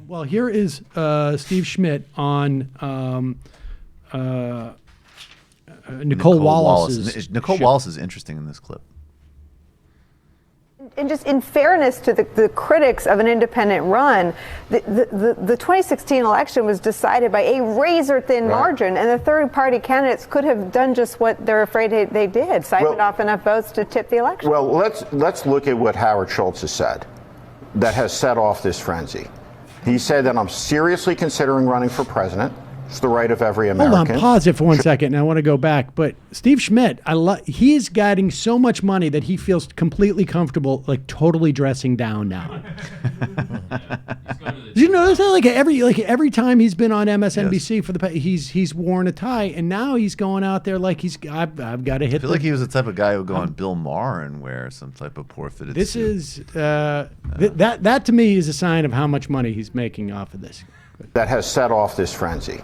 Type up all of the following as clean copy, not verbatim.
Well, here is Steve Schmidt on Nicole Wallace's. Nicole Wallace is interesting in this clip. And just in fairness to the critics of an independent run, the 2016 election was decided by a razor-thin margin, and the third-party candidates could have done just what they're afraid they did, siphoned off enough votes to tip the election. Well, let's look at what Howard Schultz has said that has set off this frenzy. He said that I'm seriously considering running for president. It's the right of every American. Hold on, pause it for 1 second. And I want to go back. But Steve Schmidt, he's getting so much money that he feels completely comfortable, like totally dressing down now. Did you notice that? Like every time he's been on MSNBC for he's worn a tie, and now he's going out there like I've got to hit. I feel like he was the type of guy who would go on Bill Maher and wear some type of poor fitted This suit. is that to me is a sign of how much money he's making off of this. That has set off this frenzy.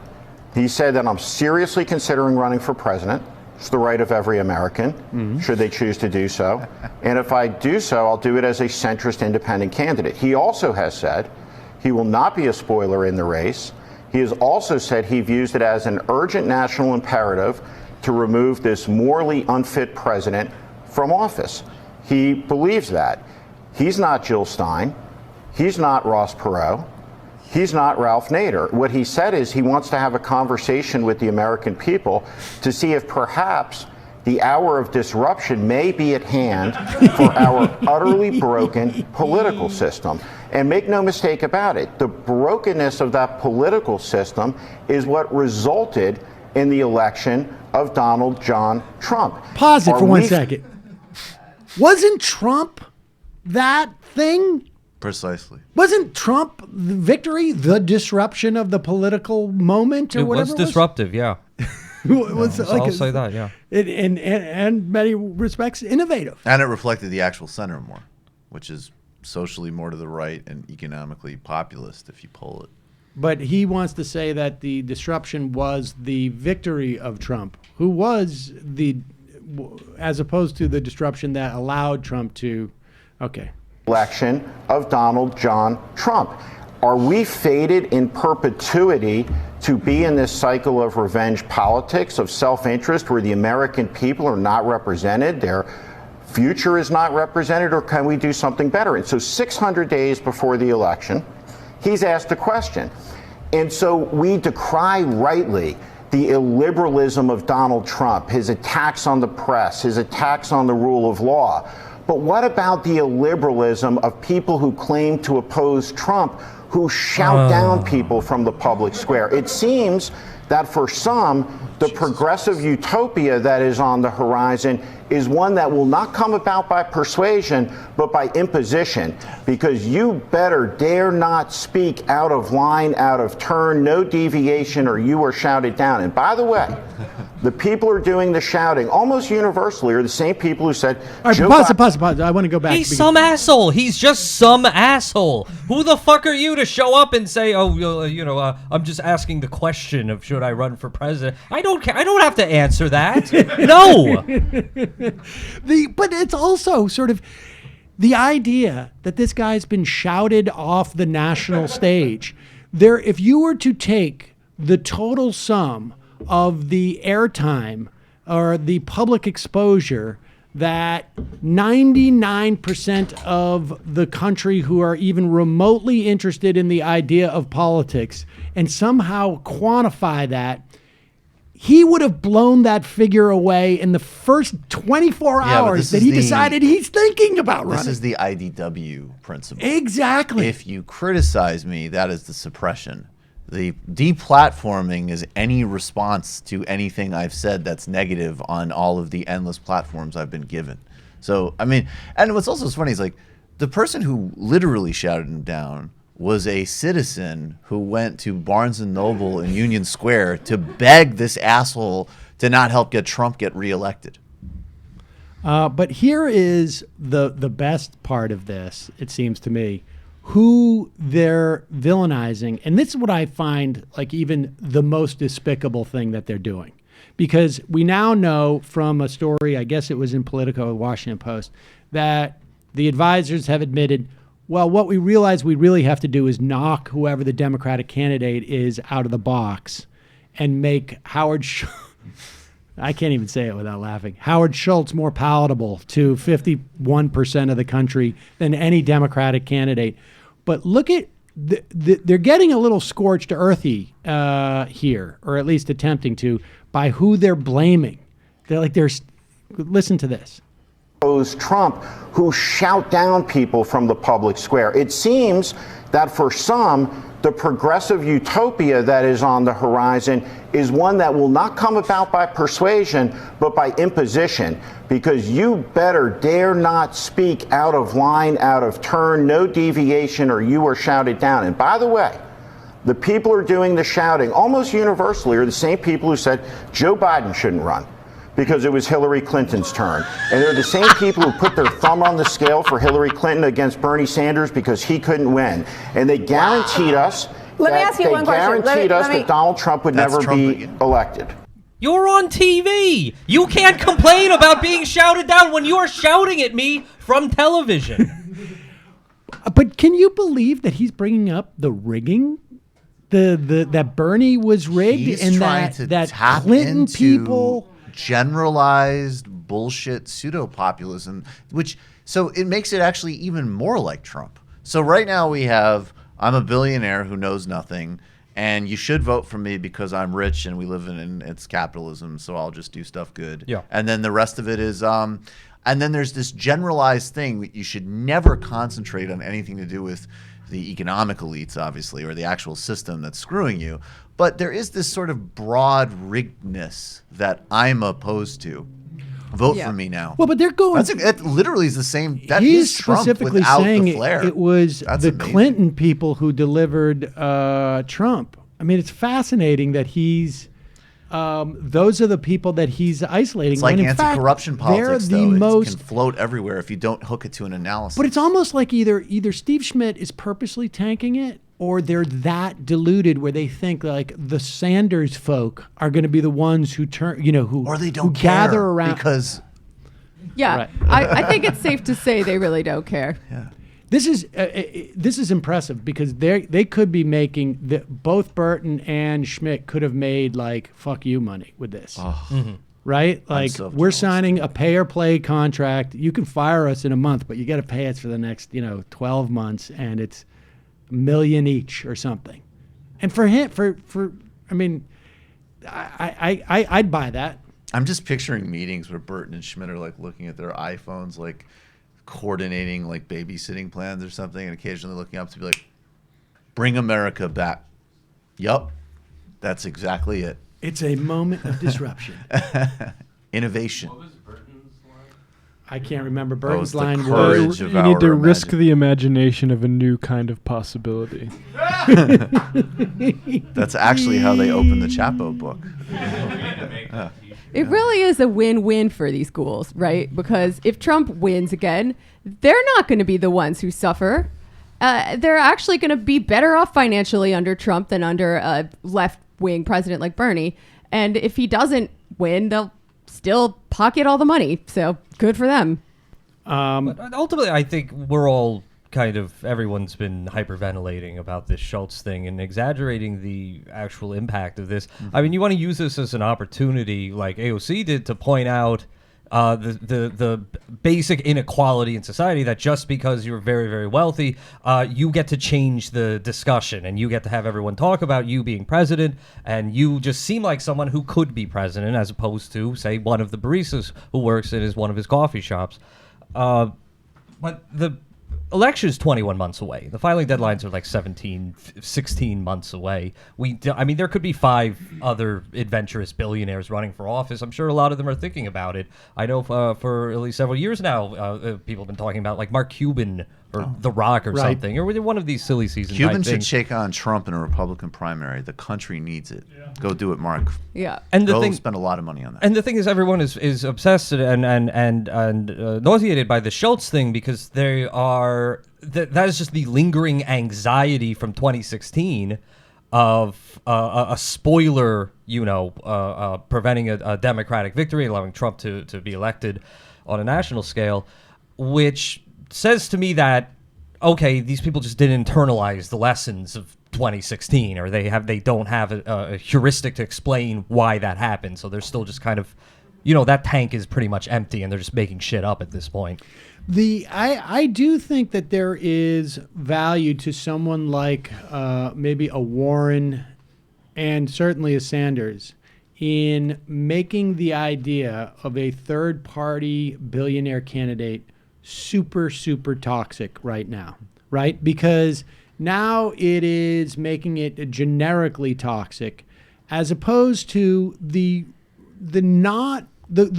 He said that I'm seriously considering running for president. It's the right of every American, should they choose to do so. And if I do so, I'll do it as a centrist independent candidate. He also has said he will not be a spoiler in the race. He has also said he views it as an urgent national imperative to remove this morally unfit president from office. He believes that. He's not Jill Stein. He's not Ross Perot. He's not Ralph Nader. What he said is he wants to have a conversation with the American people to see if perhaps the hour of disruption may be at hand for our utterly broken political system. And make no mistake about it, the brokenness of that political system is what resulted in the election of Donald John Trump. Pause it for 1 second. Wasn't Trump that thing? Precisely. Wasn't Trump the victory, the disruption of the political moment, or whatever? It was disruptive, yeah. I'll say that, yeah. In many respects, innovative. And it reflected the actual center more, which is socially more to the right and economically populist if you poll it. But he wants to say that the disruption was the victory of Trump, who was as opposed to the disruption that allowed Trump to, election of Donald John Trump. Are we fated in perpetuity to be in this cycle of revenge politics, of self-interest, where the American people are not represented, their future is not represented, or can we do something better? And so 600 days before the election, he's asked a question. And so we decry rightly the illiberalism of Donald Trump, his attacks on the press, his attacks on the rule of law. But what about the illiberalism of people who claim to oppose Trump, who shout down people from the public square? It seems that for some, the progressive utopia that is on the horizon is one that will not come about by persuasion, but by imposition. Because you better dare not speak out of line, out of turn, no deviation, or you are shouted down. And by the way, the people who are doing the shouting almost universally are the same people who said, all right, pause. I want to go back. He's some asshole. He's just some asshole. Who the fuck are you to show up and say, I'm just asking the question of should I run for president? I don't care. I don't have to answer that. No. But it's also sort of the idea that this guy's been shouted off the national stage. If you were to take the total sum of the airtime or the public exposure that 99% of the country who are even remotely interested in the idea of politics and somehow quantify that, he would have blown that figure away in the first 24 hours that he decided he's thinking about running. This is the IDW principle. Exactly. If you criticize me, that is the suppression. The deplatforming is any response to anything I've said that's negative on all of the endless platforms I've been given. So, I mean, and what's also funny is like the person who literally shouted him down was a citizen who went to Barnes & Noble in Union Square to beg this asshole to not help Trump get reelected. But here is the best part of this, it seems to me, who they're villainizing. And this is what I find like even the most despicable thing that they're doing. Because we now know from a story, I guess it was in Politico, Washington Post, that the advisors have admitted well, what we realize we really have to do is knock whoever the Democratic candidate is out of the box and make Howard I can't even say it without laughing. Howard Schultz more palatable to 51% of the country than any Democratic candidate. But look at, they're getting a little scorched earthy here, or at least attempting to, by who they're blaming. Listen to this. Trump, who shout down people from the public square. It seems that for some, the progressive utopia that is on the horizon is one that will not come about by persuasion, but by imposition, because you better dare not speak out of line, out of turn, no deviation, or you are shouted down. And by the way, the people who are doing the shouting almost universally are the same people who said Joe Biden shouldn't run because it was Hillary Clinton's turn. And they're the same people who put their thumb on the scale for Hillary Clinton against Bernie Sanders because he couldn't win. And they guaranteed us that Donald Trump would never be elected. You're on TV. You can't complain about being shouted down when you're shouting at me from television. But can you believe that he's bringing up the rigging? That Bernie was rigged, He's and trying that to tap Clinton into people generalized bullshit pseudo-populism, so it makes it actually even more like Trump. So right now we have, I'm a billionaire who knows nothing, and you should vote for me because I'm rich and we live in it's capitalism, so I'll just do stuff good. Yeah. And then the rest of it is, and then there's this generalized thing that you should never concentrate on anything to do with the economic elites, obviously, or the actual system that's screwing you. But there is this sort of broad riggedness that I'm opposed to. Vote for me now. Well, but they're going. It literally is the same. That He's is Trump specifically without saying the flair. it was That's the amazing. Clinton people who delivered Trump. I mean, it's fascinating that he's. Those are the people that he's isolating. It's like when in fact, anti-corruption politics, they're the though. most. It can float everywhere if you don't hook it to an analysis. But it's almost like either Steve Schmidt is purposely tanking it, or they're that deluded where they think like the Sanders folk are going to be the ones who turn, or they who don't gather care around. Because Yeah, Right. I think it's safe to say they really don't care. This is impressive because they could be making both Burton and Schmidt could have made like fuck you money with this. Right? Like so we're jealous. signing a pay or play contract. You can fire us in a month, but you got to pay us for the next 12 months, and it's $1 million each or something. And for him, I mean, I'd buy that. I'm just picturing meetings where Burton and Schmidt are like looking at their iPhones, like coordinating like babysitting plans or something, and occasionally looking up to be like, bring America back. Yup, that's exactly it. It's a moment of disruption. Innovation. What was Burton's line? I can't remember. it's Burton's the line courage was, of You need to our risk imagine- the imagination of a new kind of possibility. That's actually how they open the Chapo book. It really is a win-win for these schools, right? Because if Trump wins again, they're not going to be the ones who suffer. They're actually going to be better off financially under Trump than under a left-wing president like Bernie. And if he doesn't win, they'll still pocket all the money. So good for them. But ultimately, I think we're all everyone's been hyperventilating about this Schultz thing and exaggerating the actual impact of this. I mean, you want to use this as an opportunity, like AOC did, to point out the basic inequality in society, that just because you're very, very wealthy, you get to change the discussion and you get to have everyone talk about you being president, and you just seem like someone who could be president as opposed to, say, one of the baristas who works in one of his coffee shops. But the election's 21 months away. The filing deadlines are like 16 months away. There could be 5 other adventurous billionaires running for office. I'm sure a lot of them are thinking about it. I know for at least several years now, people have been talking about like Mark Cuban or The Rock or Right. something, or one of these silly season Cuban type should things. shake on Trump in a Republican primary. The country needs it. Go do it, Mark. Yeah. And the Go thing, spend a lot of money on that. And the thing is, everyone is obsessed and nauseated by the Schultz thing because they are that is just the lingering anxiety from 2016 of a spoiler, preventing a Democratic victory, allowing Trump to be elected on a national scale, which says to me that okay, these people just didn't internalize the lessons of 2016, or they don't have a heuristic to explain why that happened. So they're still just kind of, that tank is pretty much empty, and they're just making shit up at this point. I do think that there is value to someone like maybe a Warren and certainly a Sanders in making the idea of a third-party billionaire candidate super, super toxic right now, right? Because now it is making it generically toxic, as opposed to the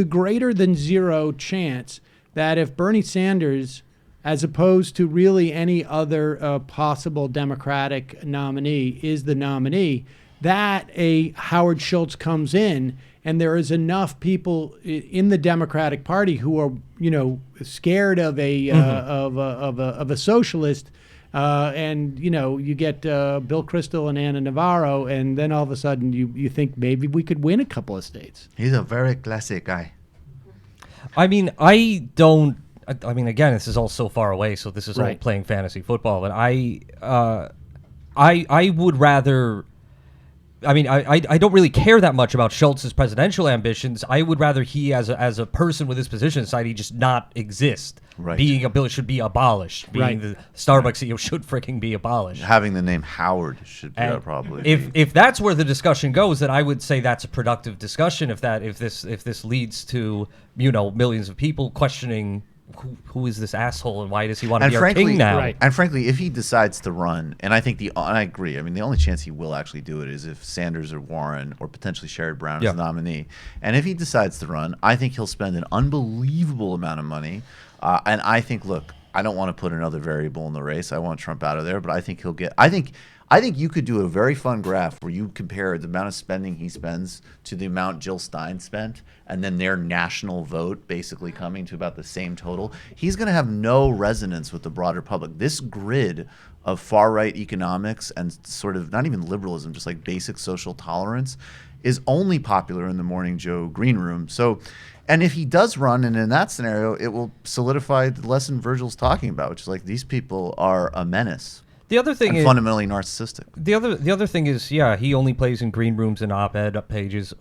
greater than zero chance that if Bernie Sanders, as opposed to really any other possible Democratic nominee, is the nominee, that a Howard Schultz comes in, and there is enough people in the Democratic Party who are, scared of a socialist, and you get Bill Kristol and Anna Navarro, and then all of a sudden you think maybe we could win a couple of states. He's a very classy guy. I mean, again, this is all so far away, so this is all playing fantasy football. But I would rather. I mean, I don't really care that much about Schultz's presidential ambitions. I would rather he, as a person with his position in society, just not exist. Right. Being a bill should be abolished. Being the Starbucks CEO should freaking be abolished. Having the name Howard should probably. If that's where the discussion goes, then I would say that's a productive discussion. If this leads to millions of people questioning who is this asshole and why does he want to be our king now? Right. And frankly, if he decides to run, and I think I agree. I mean, the only chance he will actually do it is if Sanders or Warren or potentially Sherrod Brown is the nominee. And if he decides to run, I think he'll spend an unbelievable amount of money. And I think, look, I don't want to put another variable in the race. I want Trump out of there, but I think he'll get. I think you could do a very fun graph where you compare the amount of spending he spends to the amount Jill Stein spent, and then their national vote basically coming to about the same total. He's going to have no resonance with the broader public. This grid of far-right economics and sort of not even liberalism, just like basic social tolerance, is only popular in the Morning Joe green room. So, and if he does run, and in that scenario, it will solidify the lesson Virgil's talking about, which is like these people are a menace. The other thing is fundamentally narcissistic. The other thing is, he only plays in green rooms and op-ed pages.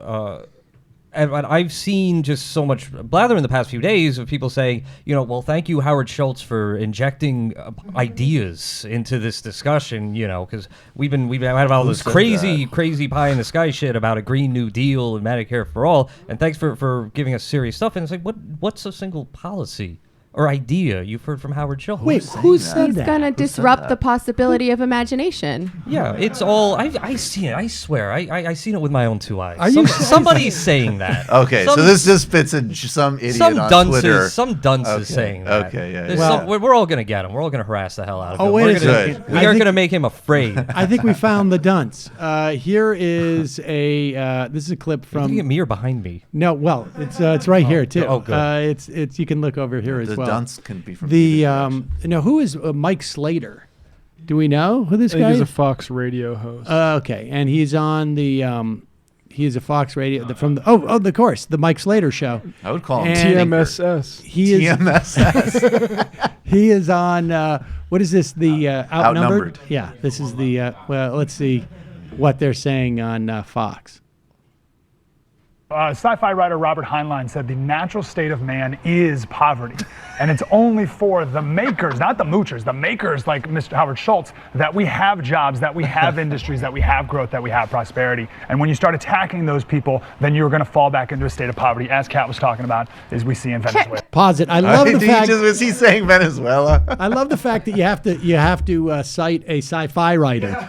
And I've seen just so much blather in the past few days of people saying, well, thank you, Howard Schultz, for injecting ideas into this discussion, because we've had all this crazy pie in the sky shit about a Green New Deal and Medicare for all, and thanks for giving us serious stuff. And it's like, what's a single policy or idea you've heard from Howard Schultz? Wait, who said that? He's going to disrupt the possibility of imagination. Yeah, it's all. I see it. I swear. I seen it with my own two eyes. Are you somebody's saying that. Okay, so this just fits in some idiot on Twitter. Some dunce is saying that. Okay, yeah. Well, we're all going to get him. We're all going to harass the hell out of him. Oh, wait a second. We are going to make him afraid. I think we found the dunce. Here is this is a clip from. Are you looking at me or behind me? No, well, it's right here too. Oh, good. It's you can look over here as well. The dunce can be from who is Mike Slater? Do we know who this guy is? He's a Fox radio host. Okay, and he's on the he is a Fox radio of course, the Mike Slater show. I would call him TMSS. TMSS. He is on what is this, the Outnumbered? Yeah, this is the let's see what they're saying on Fox. Sci-fi writer Robert Heinlein said the natural state of man is poverty. And it's only for the makers, not the moochers, the makers like Mr. Howard Schultz, that we have jobs, that we have industries, that we have growth, that we have prosperity. And when you start attacking those people, then you're going to fall back into a state of poverty, as Kat was talking about, as we see in Venezuela. Pause it. I love the fact. Was he saying Venezuela? I love the fact that you have to cite a sci-fi writer.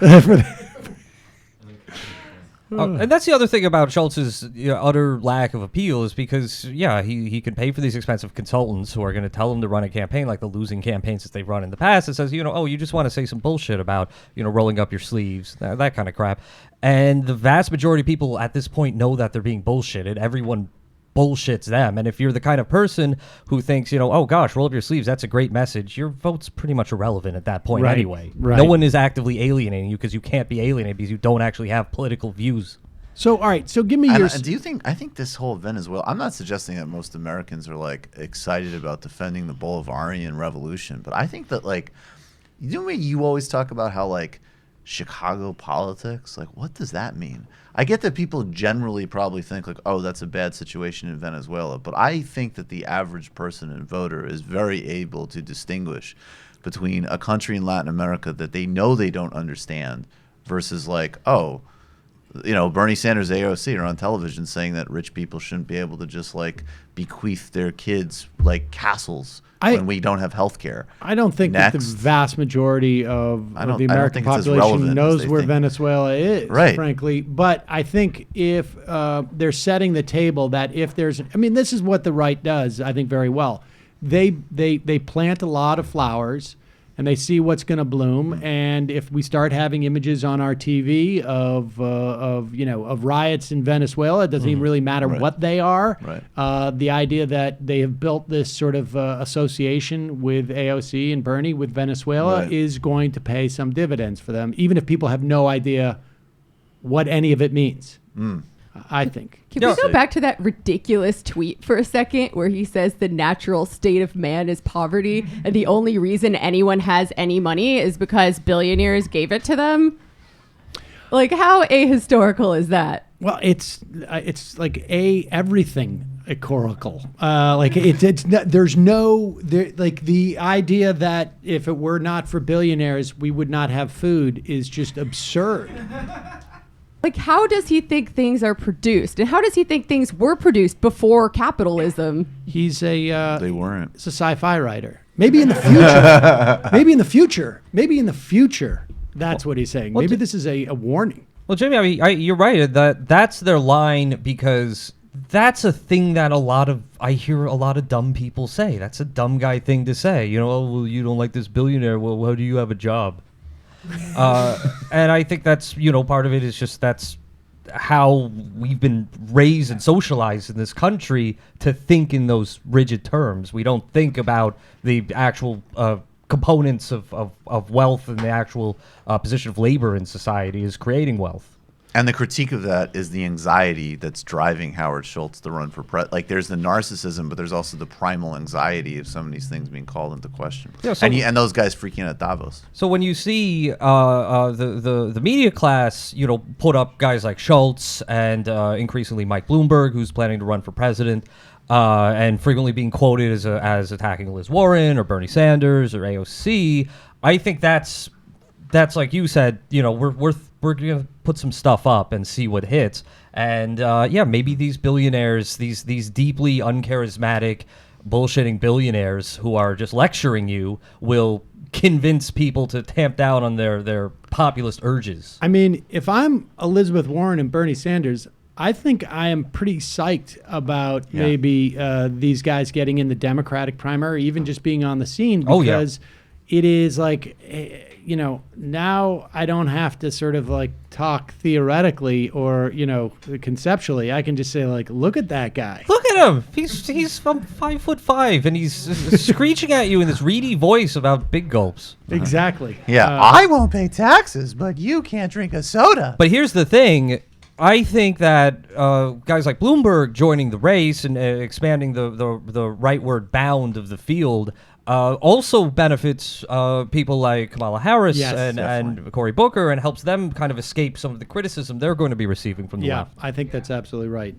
And that's the other thing about Schultz's utter lack of appeal is because, he can pay for these expensive consultants who are going to tell him to run a campaign like the losing campaigns that they've run in the past. It says, you just want to say some bullshit about, rolling up your sleeves, that kind of crap. And the vast majority of people at this point know that they're being bullshitted. Everyone bullshits them. And if you're the kind of person who thinks, oh gosh, roll up your sleeves, that's a great message, your vote's pretty much irrelevant at that point anyway. Right. No one is actively alienating you because you can't be alienated because you don't actually have political views. So, all right, so give me your... I think this whole Venezuela, I'm not suggesting that most Americans are like excited about defending the Bolivarian revolution, but I think that like You know when you always talk about how like Chicago politics, like what does that mean? I get that people generally probably think like, oh, that's a bad situation in Venezuela, but I think that the average person and voter is very able to distinguish between a country in Latin America that they know they don't understand versus like, oh, you know, Bernie Sanders, AOC are on television saying that rich people shouldn't be able to just like bequeath their kids like castles when we don't have health care. I don't think that the vast majority of the American population knows where Venezuela is, frankly. But I think if they're setting the table that if there's, I mean, this is what the right does, I think, very well. They plant a lot of flowers and they see what's going to bloom. And if we start having images on our TV of riots in Venezuela, it doesn't even really matter what they are. The idea that they have built this sort of association with AOC and Bernie with Venezuela is going to pay some dividends for them, even if people have no idea what any of it means. I think. Can we go back to that ridiculous tweet for a second where he says the natural state of man is poverty and the only reason anyone has any money is because billionaires gave it to them? Like, how ahistorical is that? Well, it's like everything icorical. There's no like the idea that if it were not for billionaires, we would not have food is just absurd. Like, how does he think things are produced? And how does he think things were produced before capitalism? He's they weren't. It's a sci-fi writer. Maybe in the future. Maybe in the future. That's what he's saying. Maybe this is a warning. Well, Jamie, I mean, you're right. That's their line because that's a thing that I hear a lot of dumb people say. That's a dumb guy thing to say. You know, oh, well, you don't like this billionaire. Well, how do you have a job? And I think that's, part of it is just that's how we've been raised and socialized in this country to think in those rigid terms. We don't think about the actual components of wealth and the actual position of labor in society is creating wealth. And the critique of that is the anxiety that's driving Howard Schultz to run for president. Like, there's the narcissism, but there's also the primal anxiety of some of these things being called into question. Yeah, and those guys freaking out at Davos. So when you see the media class, put up guys like Schultz and increasingly Mike Bloomberg, who's planning to run for president, and frequently being quoted as attacking Liz Warren or Bernie Sanders or AOC, I think that's like you said. We're gonna put some stuff up and see what hits. And maybe these billionaires, these deeply uncharismatic, bullshitting billionaires who are just lecturing you, will convince people to tamp down on their populist urges. I mean, if I'm Elizabeth Warren and Bernie Sanders, I think I am pretty psyched about maybe these guys getting in the Democratic primary, even just being on the scene, because it is like, now I don't have to sort of like talk theoretically or, conceptually. I can just say, like, look at that guy. Look at him. He's 5'5" and he's screeching at you in this reedy voice about big gulps. Exactly. Yeah. I won't pay taxes, but you can't drink a soda. But here's the thing. I think that guys like Bloomberg joining the race and expanding the rightward bound of the field also benefits people like Kamala Harris and Cory Booker, and helps them kind of escape some of the criticism they're going to be receiving from the left. I think that's absolutely right.